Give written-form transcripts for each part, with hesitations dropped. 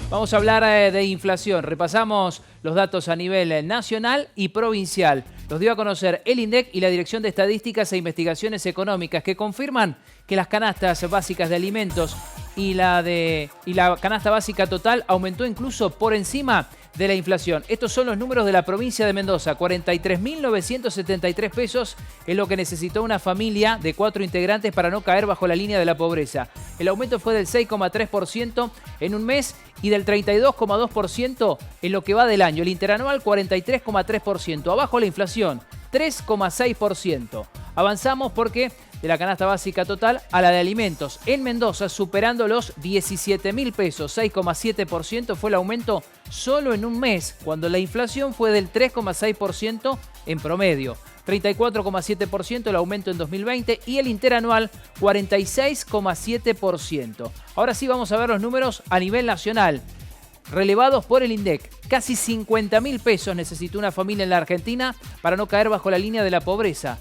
Vamos a hablar de inflación. Repasamos los datos a nivel nacional y provincial. Los dio a conocer el INDEC y la Dirección de Estadísticas e Investigaciones Económicas, que confirman que las canastas básicas de alimentos y la canasta básica total aumentó incluso por encima de la inflación. Estos son los números de la provincia de Mendoza. 43.973 pesos es lo que necesitó una familia de 4 integrantes para no caer bajo la línea de la pobreza. El aumento fue del 6,3% en un mes y del 32,2% en lo que va del año. El interanual 43,3%. Abajo la inflación, 3,6%. Avanzamos porque de la canasta básica total a la de alimentos en Mendoza, superando los 17.000 pesos, 6,7% fue el aumento solo en un mes, cuando la inflación fue del 3,6% en promedio, 34,7% el aumento en 2020 y el interanual 46,7%. Ahora sí vamos a ver los números a nivel nacional, relevados por el INDEC. Casi 50.000 pesos necesitó una familia en la Argentina para no caer bajo la línea de la pobreza.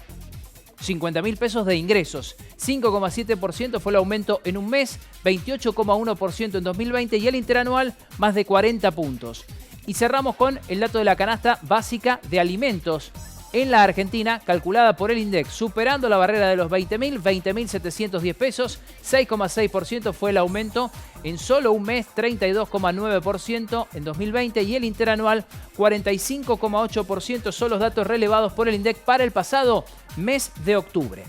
50.000 pesos de ingresos, 5,7% fue el aumento en un mes, 28,1% en 2020 y el interanual más de 40 puntos. Y cerramos con el dato de la canasta básica de alimentos en la Argentina, calculada por el INDEC, superando la barrera de los 20.000, 20.710 pesos, 6,6% fue el aumento en solo un mes, 32,9% en 2020 y el interanual 45,8% son los datos relevados por el INDEC para el pasado mes de octubre.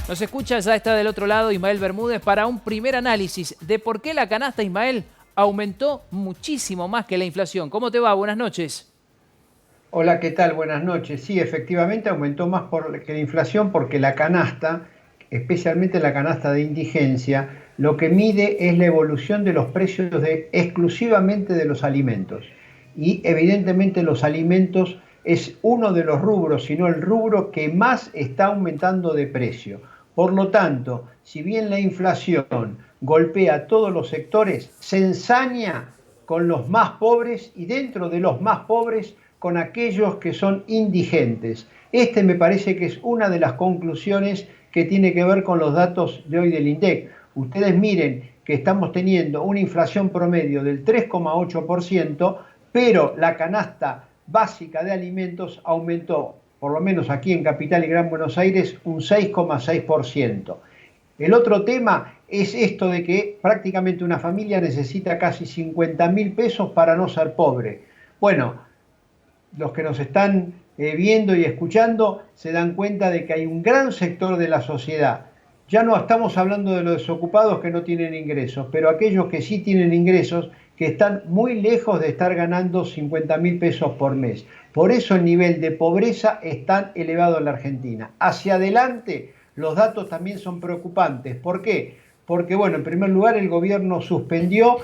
Nos escucha, ya está del otro lado Ismael Bermúdez para un primer análisis de por qué la canasta, Ismael, aumentó muchísimo más que la inflación. ¿Cómo te va? Buenas noches. Hola, ¿qué tal? Buenas noches. Sí, efectivamente aumentó más que la inflación porque la canasta, especialmente la canasta de indigencia, lo que mide es la evolución de los precios exclusivamente de los alimentos. Y evidentemente los alimentos es uno de los rubros, sino el rubro que más está aumentando de precio. Por lo tanto, si bien la inflación golpea a todos los sectores, se ensaña con los más pobres y dentro de los más pobres con aquellos que son indigentes. Este me parece que es una de las conclusiones que tiene que ver con los datos de hoy del INDEC. Ustedes miren que estamos teniendo una inflación promedio del 3,8%, pero la canasta básica de alimentos aumentó, por lo menos aquí en Capital y Gran Buenos Aires, un 6,6%. El otro tema es esto de que prácticamente una familia necesita casi 50.000 pesos para no ser pobre. Bueno, los que nos están viendo y escuchando se dan cuenta de que hay un gran sector de la sociedad. Ya no estamos hablando de los desocupados que no tienen ingresos, pero aquellos que sí tienen ingresos, que están muy lejos de estar ganando 50.000 pesos por mes. Por eso el nivel de pobreza es tan elevado en la Argentina. Hacia adelante, los datos también son preocupantes. ¿Por qué? Porque, bueno, en primer lugar, el gobierno suspendió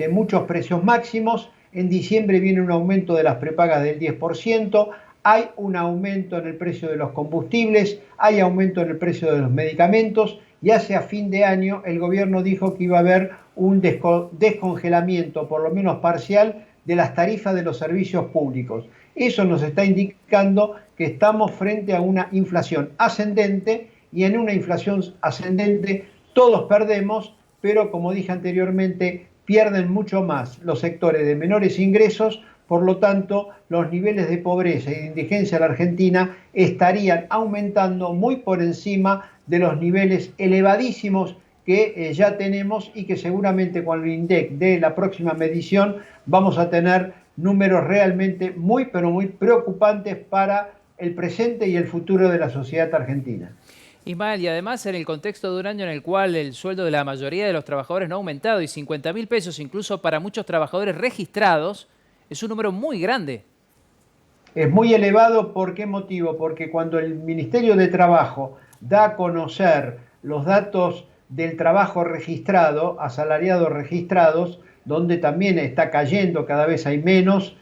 muchos precios máximos. En diciembre viene un aumento de las prepagas del 10%, hay un aumento en el precio de los combustibles, hay aumento en el precio de los medicamentos y hacia fin de año el gobierno dijo que iba a haber un descongelamiento, por lo menos parcial, de las tarifas de los servicios públicos. Eso nos está indicando que estamos frente a una inflación ascendente y en una inflación ascendente todos perdemos, pero como dije anteriormente, pierden mucho más los sectores de menores ingresos, por lo tanto, los niveles de pobreza y de indigencia en la Argentina estarían aumentando muy por encima de los niveles elevadísimos que ya tenemos y que seguramente con el INDEC de la próxima medición vamos a tener números realmente muy, pero muy preocupantes para el presente y el futuro de la sociedad argentina. Ismael, y además en el contexto de un año en el cual el sueldo de la mayoría de los trabajadores no ha aumentado y 50.000 pesos incluso para muchos trabajadores registrados es un número muy grande. Es muy elevado, ¿por qué motivo? Porque cuando el Ministerio de Trabajo da a conocer los datos del trabajo registrado, asalariados registrados, donde también está cayendo, cada vez hay menos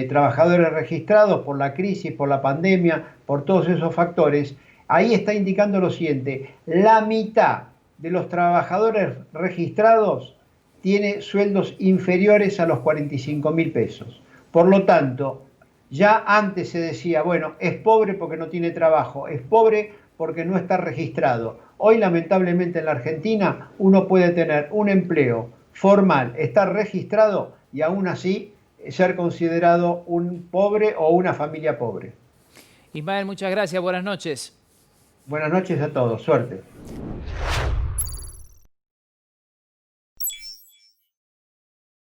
trabajadores registrados por la crisis, por la pandemia, por todos esos factores. Ahí está indicando lo siguiente: la mitad de los trabajadores registrados tiene sueldos inferiores a los 45.000 pesos. Por lo tanto, ya antes se decía, bueno, es pobre porque no tiene trabajo, es pobre porque no está registrado. Hoy, lamentablemente, en la Argentina uno puede tener un empleo formal, estar registrado y aún así ser considerado un pobre o una familia pobre. Ismael, muchas gracias, buenas noches. Buenas noches a todos, suerte.